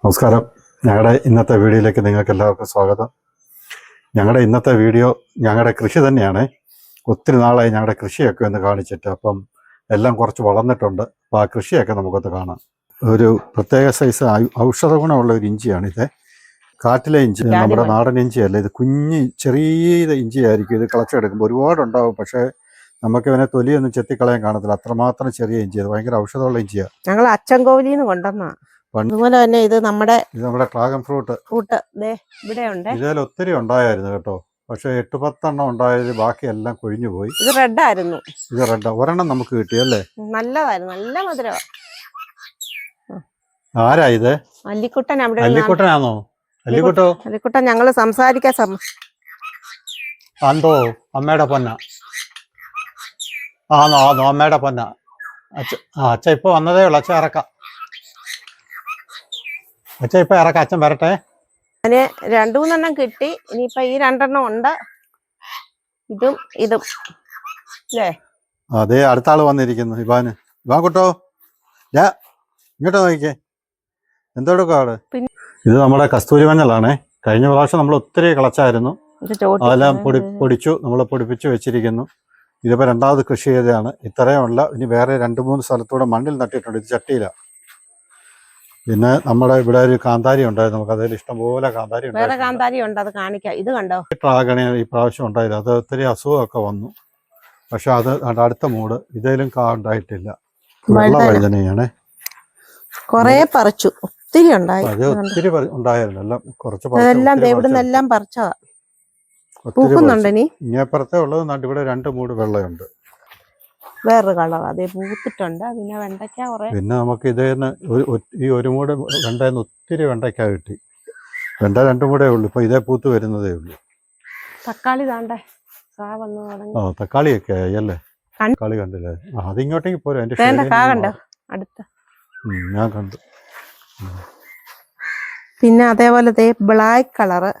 നമസ്കാരം. ഞങ്ങളുടെ ഇന്നത്തെ വീഡിയോയിലേക്ക് നിങ്ങൾക്ക് എല്ലാവർക്കും സ്വാഗതം. ഞങ്ങളുടെ ഇന്നത്തെ വീഡിയോ ഞങ്ങളുടെ കൃഷി തന്നെയാണ്. ഒത്തിരി നാളായി ഞങ്ങളുടെ കൃഷിയൊക്കെ ഒന്ന് കാണിച്ചിട്ട്, അപ്പം എല്ലാം കുറച്ച് വളർന്നിട്ടുണ്ട്. അപ്പോൾ ആ കൃഷിയൊക്കെ നമുക്കൊന്ന് കാണാം. ഒരു പ്രത്യേക സൈസ് ഔഷധ ഗുണമുള്ള ഒരു ഇഞ്ചിയാണിത്. കാട്ടിലെ ഇഞ്ചി, നമ്മുടെ നാടൻ ഇഞ്ചിയല്ല. ഇത് കുഞ്ഞ് ചെറിയ ഇഞ്ചി ആയിരിക്കും. ഇത് കളച്ചെടുക്കുമ്പോൾ ഒരുപാടുണ്ടാവും, പക്ഷേ നമുക്ക് ഇവനെ തൊലിയൊന്നും ചെത്തിക്കളയാൻ കാണത്തില്ല. അത്രമാത്രം ചെറിയ ഇഞ്ചി. അത് ഭയങ്കര ഔഷധമുള്ള ഇഞ്ചിയാണ്. ഞങ്ങൾ അച്ചൻകോവിലിന്ന് കൊണ്ടുവന്നാ. അതുപോലെ തന്നെ ഇത് നമ്മുടെ ഡ്രാഗൺ ഫ്രൂട്ട് ഇവിടെ ഉണ്ട്. ഇതിൽ ഒത്തിരി ഉണ്ടായിരുന്നു കേട്ടോ. പക്ഷെ 8-10 ഉണ്ടായത് ബാക്കി എല്ലാം കൊഴിഞ്ഞു പോയി. ഇത് റെഡ് ആയിരുന്നു. ഇത് റെഡ്. ഒരെണ്ണം നമുക്ക് കിട്ടിയല്ലേ? നല്ലതായിരുന്നു, നല്ല മധുരമാണ്. ആരാ ഇത്? അല്ലിക്കുട്ടൻ. അവിടെ അല്ലിക്കുട്ടനാണോ? അല്ലിക്കുട്ടൻ ഞങ്ങള് സംസാരിക്കാൻ ആന്തോ അമ്മയുടെ പൊന്ന ആണോ? അമ്മയുടെ പൊന്ന. അച്ഛ ഇപ്പൊ വന്നതേ ഉള്ളു. അച്ഛൻ ഇറക്കാം. അച്ഛൻ ഇപ്പൊ ഇറക്കാം. അച്ഛൻ വരട്ടെ. അതിന് 2-3 കിട്ടി. ഇനിയിപ്പൊ ഈ 2 ഉണ്ട്. ഇതും അല്ലേ? അതെ, അടുത്ത ആള് വന്നിരിക്കുന്നു. ഇവാൻ കുട്ടോ, ഇങ്ങോട്ട് നോക്കിക്കേ. എന്തോടൊക്കെ ആള്. ഇത് നമ്മുടെ കസ്തൂരി മഞ്ഞളാണേ. കഴിഞ്ഞ പ്രാവശ്യം നമ്മൾ ഒത്തിരി കളച്ചായിരുന്നു. അതെല്ലാം പൊടിച്ചു, നമ്മൾ പൊടിപ്പിച്ച് വെച്ചിരിക്കുന്നു. ഇതിപ്പോ 2ാമത് കൃഷി ചെയ്തതാണ്. ഇത്രയുമല്ല, ഇനി വേറെ 2-3 സ്ഥലത്തൂടെ മണ്ണിൽ നട്ടിട്ടുണ്ട്. ഇത് ചട്ടിയിലാണ്. പിന്നെ നമ്മുടെ ഇവിടെ ഒരു കാന്താരി ഉണ്ടായിരുന്നു. നമുക്ക് അതിൽ ഇഷ്ടംപോലെ കാന്താരി ഉണ്ട്. അത് കാണിക്കാം. ഇത് കണ്ടോ? ഡ്രാഗണി ഈ പ്രാവശ്യം ഉണ്ടായത്. അത് ഒത്തിരി അസുഖമൊക്കെ വന്നു. പക്ഷെ അത് അടുത്ത മൂട് ഇതിലും ഉണ്ടായിട്ടില്ല. വെള്ള വഴുതനയാണ്. കൊറേ പറിച്ചു, ഒത്തിരി ഉണ്ടായി. അത് ഒത്തിരി ഉണ്ടായിരുന്നു. എല്ലാം കുറച്ച് എല്ലാം പറിച്ചതാ. ഇങ്ങേപ്പുറത്തെ ഉള്ളത് ഇവിടെ 2 മൂട് വെള്ളയുണ്ട്. വേറൊരു കളർ അതേ പൂത്തിട്ടുണ്ട്. പിന്നെ വെണ്ടയ്ക്ക കുറെ. പിന്നെ നമുക്ക് ഇതേന്ന് ഈ 1 മൂട് വെണ്ടയെന്ന് ഒത്തിരി വെണ്ടയ്ക്ക കിട്ടി. വെണ്ട 2 മൂടേ ഉള്ളു. ഇപ്പൊ ഇതേ പൂത്ത് വരുന്നതേ ഉള്ളു. തക്കാളി താണ്ടേ. തക്കാളിയൊക്കെ ആയി അല്ലേ? തക്കാളി കണ്ടില്ലേ? അതിങ്ങോട്ടേക്ക് പോരാ. ഞാൻ കണ്ടു. പിന്നെ അതേപോലെ ബ്ലാക്ക് കളറ്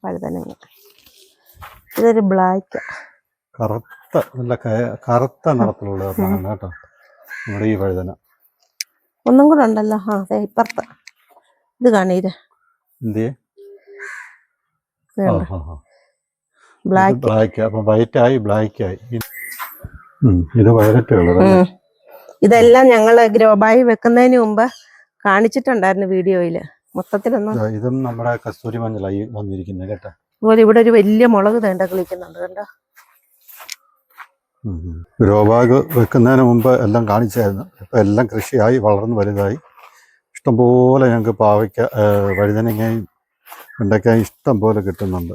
വഴുതനങ്ങ. ഇതൊരു ബ്ലാക്ക് നല്ല കറുത്ത നിറത്തിലുള്ളതാണ് കേട്ടോ നമ്മുടെ ഈ വഴുതന. ഒന്നും കൂടെ ഉണ്ടല്ലോ. ഇപ്പുറത്ത് ഇത് കാണീര്. ബ്ലാക്ക്. അപ്പൊ വൈറ്റായി, ബ്ലാക്ക് ആയി. ഇത് വയലറ്റ് കളർ. ഇതെല്ലാം ഞങ്ങള് ഗ്രോബായി വെക്കുന്നതിന് മുമ്പ് കാണിച്ചിട്ടുണ്ടായിരുന്നു വീഡിയോയില്. മൊത്തത്തിലൊന്നും. ഇതും നമ്മുടെ കസ്തൂരി മഞ്ഞളായി വന്നിരിക്കുന്നത് കേട്ടോ. അതുപോലെ ഇവിടെ ഒരു വലിയ മുളക് തേണ്ട കളിക്കുന്നുണ്ട് കണ്ടോ. ഗ്രോബാഗ് വെക്കുന്നതിന് മുമ്പ് എല്ലാം കാണിച്ചായിരുന്നു. ഇപ്പം എല്ലാം കൃഷിയായി വളർന്ന് വലുതായി. ഇഷ്ടംപോലെ ഞങ്ങൾക്ക് പാവയ്ക്ക, വഴുതനങ്ങയും വെണ്ടയ്ക്കായും ഇഷ്ടം പോലെ കിട്ടുന്നുണ്ട്.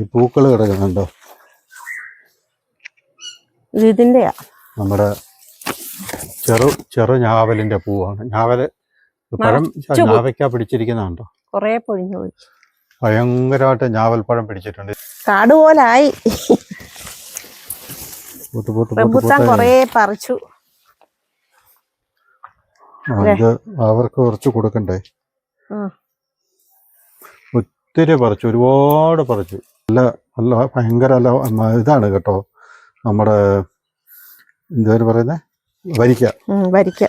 ഈ പൂക്കൾ കിടക്കുന്നുണ്ടോ? ഇതിന്റെയാ നമ്മുടെ ചെറു ഞാവലിന്റെ പൂവാണ്. പഴം ഞാവയ്ക്ക പിടിച്ചിരിക്കുന്നുണ്ടോ? കൊറേ പൊഴിഞ്ഞു പോയി. ഭയങ്കരമായിട്ട് ഞാവൽപ്പഴം പിടിച്ചിട്ടുണ്ട്. കാട് പോലായി. കൊറേ പറിച്ചു. അവർക്ക് കുറച്ച് കൊടുക്കണ്ടേ? ഒത്തിരി പറിച്ചു, ഒരുപാട് പറിച്ചു. നല്ല ഭയങ്കര ഇതാണ് കേട്ടോ. നമ്മുടെ എന്താ പറയുന്നേ? വരിക്ക.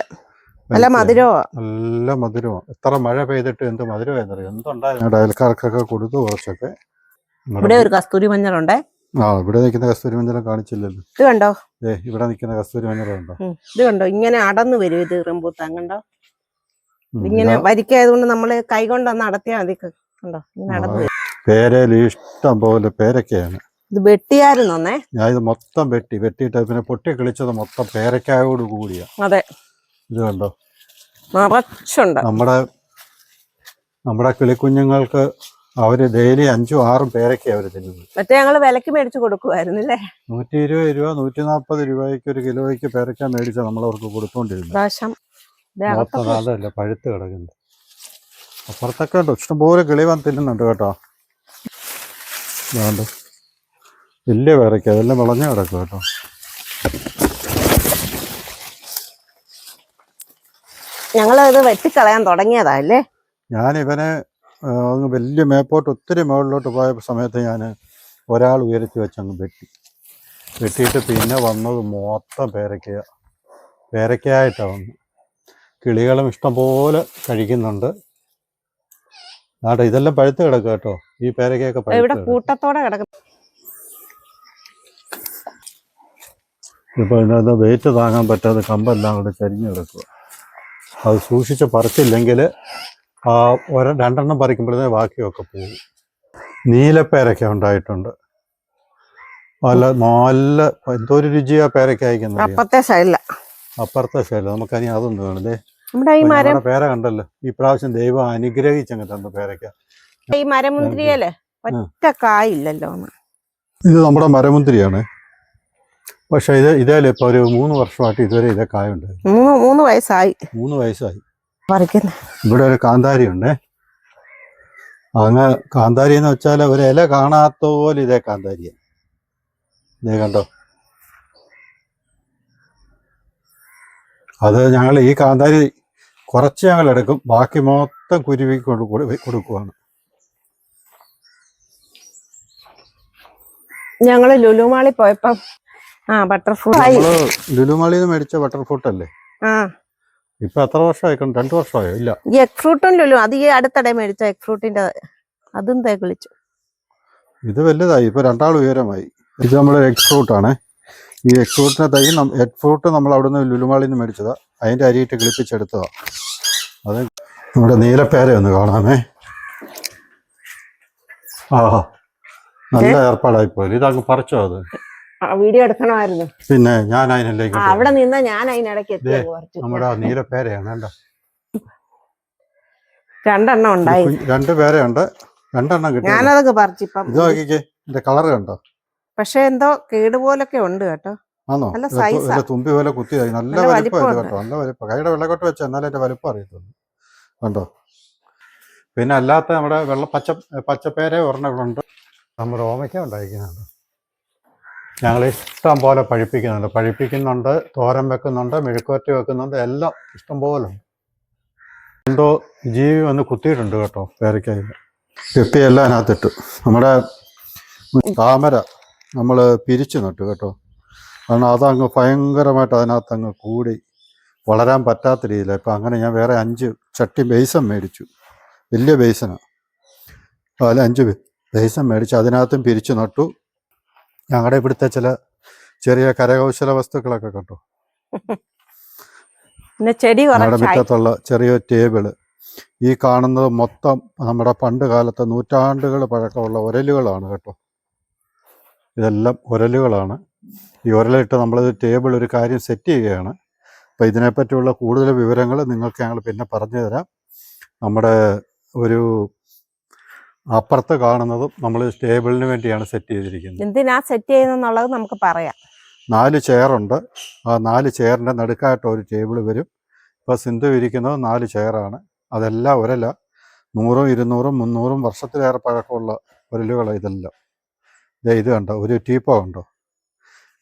നല്ല മധുരമോ. നല്ല മധുരമോ. എത്ര മഴ പെയ്തിട്ട് എന്ത് മധുരമായിരുന്നറിയാം. എന്തുണ്ടായിരുന്നു. അയൽക്കാർക്കൊക്കെ കൊടുത്തു കുറച്ചൊക്കെ. ഇവിടെ ഒരു കസ്തൂരി മഞ്ഞളുണ്ടേ. ഇവിടെ നിൽക്കുന്ന കസ്തൂരി മഞ്ഞളും കാണിച്ചില്ലല്ലോ. ഇത് കണ്ടോ? ഇവിടെ നിൽക്കുന്ന കസ്തൂരി മഞ്ഞളുണ്ടോ? ഇത് കണ്ടോ? ഇങ്ങനെ അടന്നു വരും. ഇത് റംബൂട്ടാൻ കണ്ടോ? ഇങ്ങനെ വരിക്കായതുകൊണ്ട് നമ്മള് കൈ കൊണ്ടൊന്ന് അടത്തിയാൽ മതി. കണ്ടോ? ഇങ്ങനെ അടന്നു വരും. പേരയിൽ ഇഷ്ടം പോലെ പേരക്കയാണ്. ഇത് വെട്ടിയായിരുന്നേ. ഞാൻ ഇത് മൊത്തം വെട്ടിയിട്ട് പിന്നെ പൊട്ടി കിളിച്ചത് മൊത്തം പേരക്കായോട് കൂടിയാ. അതെ, ഇത് കണ്ടോ? നിറച്ചുണ്ട്. നമ്മുടെ കിളിക്കുഞ്ഞുങ്ങൾക്ക് അവര് ഡെയിലി 5-6 പേരക്ക അവര് തിന്നുന്നു. മറ്റേ ഞങ്ങള് വിലക്ക് മേടിച്ചു കൊടുക്കുവായിരുന്നല്ലേ? 120 രൂപ 140 രൂപയ്ക്ക് ഒരു കിലോയ്ക്ക് പേരക്ക മേടിച്ച നമ്മളവർക്ക് കൊടുത്തോണ്ടിരുന്നു. അതല്ല പഴുത്ത് കിടക്കുന്നു. അപ്പുറത്തൊക്കെ ഉണ്ടോ ഇഷ്ടംപോലെ കിളി വന്ന് തിന്നുന്നുണ്ട് കേട്ടോ. വേണ്ട വലിയ പേരക്ക, അതെല്ലാം വിളഞ്ഞ കിടക്കും കേട്ടോ. ഞങ്ങളിത് വെട്ടിക്കളയാൻ തുടങ്ങിയതല്ലേ? ഞാനിവനെ വലിയ മേപ്പോട്ട് ഒത്തിരി മുകളിലോട്ട് പോയ സമയത്ത് ഞാൻ ഒരാൾ ഉയരത്തി വെച്ചങ്ങ് വെട്ടിയിട്ട് പിന്നെ വന്നത് മൊത്തം പേരയ്ക്ക. പേരയ്ക്കായിട്ടാണ് വന്നു. കിളികളും ഇഷ്ടംപോലെ കഴിക്കുന്നുണ്ട്. ആട്ടെ, ഇതെല്ലാം പഴുത്ത് കിടക്കുക കേട്ടോ. ഈ പേരയ്ക്കൊക്കെ ഇവിടെ പഴുത്ത് കൂട്ടത്തോടെ കിടക്കും. ഇപ്പോൾ ഇതിനകത്ത് വെയിറ്റ് താങ്ങാൻ പറ്റാതെ കമ്പെല്ലാം കൂടെ ചരിഞ്ഞ് കിടക്കുക. അത് സൂക്ഷിച്ച് പറിച്ചില്ലെങ്കിൽ രണ്ടെണ്ണം പറിക്കുമ്പോഴേ ബാക്കിയൊക്കെ പോകും. നീലപ്പേരയ്ക്ക ഉണ്ടായിട്ടുണ്ട്. നല്ല എന്തോ ഒരു രുചിയാ പേരയ്ക്ക അയക്കുന്നത്. അപ്പുറത്തെ സൈഡില് നമുക്കനി അതൊന്നും വേണേ. നമ്മുടെ ഈ മരം പേര കണ്ടല്ലോ, ഈ പ്രാവശ്യം ദൈവം അനുഗ്രഹിച്ചങ്ങ് തന്നു പേരയ്ക്ക. ഈ മരമുന്തിരിയല്ലേ ഒറ്റ കായില്ലല്ലോ. ഇത് നമ്മുടെ മരമുന്തിരിയാണ്. പക്ഷെ ഇതേലിപ്പോ ഒരു 3 വർഷമായിട്ട് ഇതുവരെ ഇതേ കായുണ്ടായി. 3 വയസ്സായി. 3 വയസ്സായി. പറിക്കുന്നു. ഇവിടെ ഒരു കാന്താരി ഉണ്ട്. അങ്ങ് കാന്താരി എന്ന് വെച്ചാൽ ഒരു ഇല കാണാത്ത പോലെ ഇതേ കാന്താരിയാണ്. ഇതേ കണ്ടോ. അത് ഞങ്ങൾ ഈ കാന്താരി കുറച്ച് ഞങ്ങൾ എടുക്കും, ബാക്കി മൊത്തം കുരുവിക്ക് കൊടുക്കുവാണ്. ഞങ്ങള് ലുലുമാളി പോയപ്പം ബട്ടർഫ്രൂട്ട് ലുലുമാളിന്ന് മേടിച്ച ബട്ടർഫ്രൂട്ട് അല്ലേ? ഇപ്പൊ എത്ര വർഷമായി? 2 വർഷമായോ? ഇല്ല, ഈ എഗ് ഫ്രൂട്ടും ലുലു അത് ഈ അടുത്തിടെ മേടിച്ച എഗ് ഫ്രൂട്ടിന്റെ അതും തേക്കിളിച്ചു. ഇത് വലുതായി, ഇപ്പൊ 2 ആൾ ഉയരമായി. ഇത് നമ്മുടെ എഗ് ഫ്രൂട്ടാണ്. ഈ എഗ് ഫ്രൂട്ടിന്റെ തൈ എഗ് ഫ്രൂട്ട് നമ്മൾ അവിടുന്ന് ലുലുമാളിന്ന് മേടിച്ചതാ. അതിന്റെ അരിയിട്ട് കിളിപ്പിച്ചെടുത്തതാ. അത് നമ്മുടെ നീലപ്പേര ഒന്ന് കാണാമേ. നല്ല ഏർപ്പാടായിപ്പോയി. ഇതങ്ങ് പറിച്ചോ? അത് വീഡിയോ എടുക്കണമായിരുന്നു. പിന്നെ ഞാൻ അതിനിലേക്ക് അവിടെ നിന്ന് ഞാൻ അതിനിടയ്ക്ക് നമ്മുടെ നീലപ്പേരയാണ്. കണ്ടോ, 2 എണ്ണം ഉണ്ടായി. 2 പേരയുണ്ട്, 2 എണ്ണം കിട്ടി. ഞാനതൊക്കെ പറിച്ചിപ്പം. ഇത് നോക്കിക്കേ, ഇതിന്റെ കളർ കണ്ടോ. പക്ഷെ എന്തോ കേടുപോലൊക്കെ ഉണ്ട് കേട്ടോ. ആണോ? തുമ്പി പോലെ കുത്തിയായി. നല്ല വലിപ്പം കേട്ടോ, നല്ല വലിപ്പം. കൈയുടെ വെള്ളക്കൊട്ട് വെച്ചാൽ എന്നാലും എന്റെ വലിപ്പം അറിയത്തുള്ളൂ. കണ്ടോ. പിന്നെ അല്ലാത്ത നമ്മുടെ പച്ചപ്പേര ഒരെണ്ണമുണ്ട്. നമ്മുടെ ഓമയ്ക്ക ഉണ്ടായിരിക്കുന്നുണ്ട്. ഞങ്ങൾ ഇഷ്ടം പോലെ പഴിപ്പിക്കുന്നുണ്ട്, തോരൻ വെക്കുന്നുണ്ട്, മെഴുക്കുവരട്ടി വെക്കുന്നുണ്ട്, എല്ലാം ഇഷ്ടം പോലെ. എന്തോ ജീവി വന്ന് കുത്തിയിട്ടുണ്ട് കേട്ടോ പേരയ്ക്കായി. കെപ്പിയെല്ലാം അതിനകത്തിട്ടു. നമ്മുടെ താമര നമ്മൾ പിരിച്ചു നട്ടു കേട്ടോ. കാരണം അതങ്ങ് ഭയങ്കരമായിട്ട് അതിനകത്ത് അങ്ങ് കൂടി വളരാൻ പറ്റാത്ത രീതിയിലാണ്. ഇപ്പം അങ്ങനെ ഞാൻ വേറെ 5 ചട്ടി ബേസൻ മേടിച്ചു. വലിയ ബേസനാണ്. അതിൽ 5 ബേസൻ മേടിച്ച് അതിനകത്തും പിരിച്ചു നട്ടു. ഞങ്ങളുടെ ഇവിടുത്തെ ചില ചെറിയ കരകൗശല വസ്തുക്കളൊക്കെ കണ്ടോ. ഞങ്ങളുടെ മുറ്റത്തുള്ള ചെറിയൊരു ടേബിള്. ഈ കാണുന്നത് മൊത്തം നമ്മുടെ പണ്ട് കാലത്തെ നൂറ്റാണ്ടുകൾ പഴക്കമുള്ള ഉരലുകളാണ് കേട്ടോ. ഇതെല്ലാം ഉരലുകളാണ്. ഈ ഉരലിട്ട് നമ്മൾ ടേബിൾ ഒരു കാര്യം സെറ്റ് ചെയ്യുകയാണ്. അപ്പോൾ ഇതിനെപ്പറ്റിയുള്ള കൂടുതൽ വിവരങ്ങൾ നിങ്ങൾക്ക് ഞങ്ങൾ പിന്നെ പറഞ്ഞു തരാം. നമ്മുടെ ഒരു അപ്പുറത്ത് കാണുന്നതും നമ്മൾ ടേബിളിന് വേണ്ടിയാണ് സെറ്റ് ചെയ്തിരിക്കുന്നത്. എന്തിനാ സെറ്റ് ചെയ്യുന്നത് നമുക്ക് പറയാം. 4 ചെയറുണ്ട്. ആ 4 ചെയറിൻ്റെ നടുക്കായിട്ട് ഒരു ടേബിൾ വരും. ഇപ്പോൾ സിന്ധു ഇരിക്കുന്നത് 4 ചെയറാണ്. അതെല്ലാം ഉരല. 100, 200, 300 വർഷത്തിലേറെ പഴക്കമുള്ള ഉരലുകളാണ് ഇതെല്ലാം. ഇത് കണ്ടോ, ഒരു ടീപ്പോ കണ്ടോ,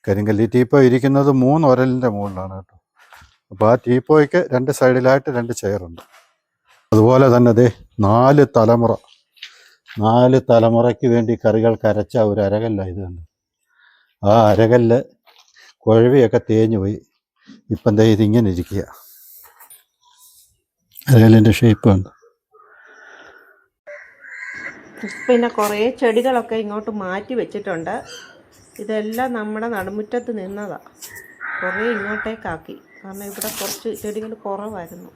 കരിങ്കല്ല്. ഈ ടീപ്പോ ഇരിക്കുന്നത് 3 ഉരലിൻ്റെ മുകളിലാണ് കേട്ടോ. അപ്പോൾ ആ ടീപ്പോയ്ക്ക് 2 സൈഡിലായിട്ട് 2 ചെയറുണ്ട്. അതുപോലെ തന്നെ 4 തലമുറയ്ക്ക് വേണ്ടി കറികൾക്ക് അരച്ച ഒരു അരകല്ലാണ് ഇത് കണ്ടു. ആ അരകല്ല് കുഴവിയൊക്കെ തേഞ്ഞു പോയി. ഇപ്പം ഇതിങ്ങനെ ഇരിക്കുക. അരകല്ലിൻ്റെ ഷേപ്പ് കണ്ടു. പിന്നെ കുറേ ചെടികളൊക്കെ ഇങ്ങോട്ട് മാറ്റി വെച്ചിട്ടുണ്ട്. ഇതെല്ലാം നമ്മുടെ നടുമുറ്റത്ത് നിന്നതാ. കുറേ ഇങ്ങോട്ടേക്കാക്കി. കാരണം ഇവിടെ കുറച്ച് ചെടികൾ കുറവായിരുന്നു.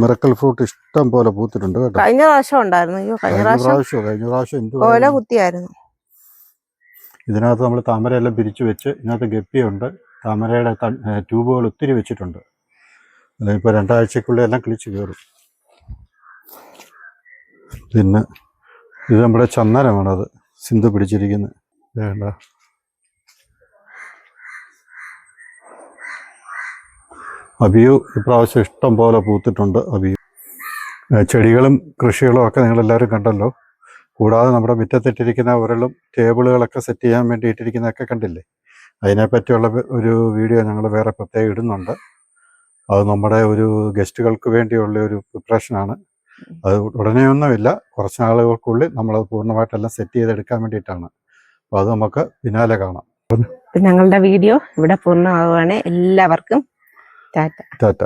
മിറക്കൽ ഫ്രൂട്ട് ഇഷ്ടം പോലെ പൂത്തിട്ടുണ്ട് കേട്ടോ. കഴിഞ്ഞ പ്രാവശ്യം ഉണ്ടായിരുന്നു. കഴിഞ്ഞ പ്രാവശ്യം ഓല കുത്തിയായിരുന്നു. ഇതിനകത്ത് നമ്മൾ താമരയെല്ലാം പിരിച്ചു വെച്ച് ഇതിനകത്ത് ഗപ്പിയുണ്ട്. താമരയുടെ ട്യൂബുകൾ ഒത്തിരി വെച്ചിട്ടുണ്ട്. ഇപ്പോൾ 2 ആഴ്ചക്കുള്ളിൽ എല്ലാം കിളിച്ച് കയറും. പിന്നെ ഇത് നമ്മുടെ ചന്ദനമാണത് സിന്ധു പിടിച്ചിരിക്കുന്നത്. വേണ്ട, അബിയു ഇപ്രാവശ്യം ഇഷ്ടം പോലെ പൂത്തിട്ടുണ്ട്. അബിയു ചെടികളും കൃഷികളും ഒക്കെ നിങ്ങളെല്ലാവരും കണ്ടല്ലോ. കൂടാതെ നമ്മുടെ മുറ്റത്തിട്ടിരിക്കുന്ന ഉരലും ടേബിളുകളൊക്കെ സെറ്റ് ചെയ്യാൻ വേണ്ടി ഇട്ടിരിക്കുന്നതൊക്കെ കണ്ടില്ലേ. അതിനെപ്പറ്റിയുള്ള ഒരു വീഡിയോ ഞങ്ങൾ വേറെ പ്രത്യേകം ഇടുന്നുണ്ട്. അത് നമ്മുടെ ഒരു ഗസ്റ്റുകൾക്ക് വേണ്ടിയുള്ള ഒരു പ്രിപ്പറേഷനാണ്. അത് ഉടനെയൊന്നുമില്ല, കുറച്ച് നാളുകൾക്കുള്ളിൽ നമ്മളത് പൂർണ്ണമായിട്ടെല്ലാം സെറ്റ് ചെയ്തെടുക്കാൻ വേണ്ടിയിട്ടാണ്. അപ്പോൾ അത് നമുക്ക് പിന്നാലെ കാണാം. ഞങ്ങളുടെ വീഡിയോ ഇവിടെ പൂർണ്ണമാവുകയാണ്. എല്ലാവർക്കും ടാറ്റ. ടാറ്റ.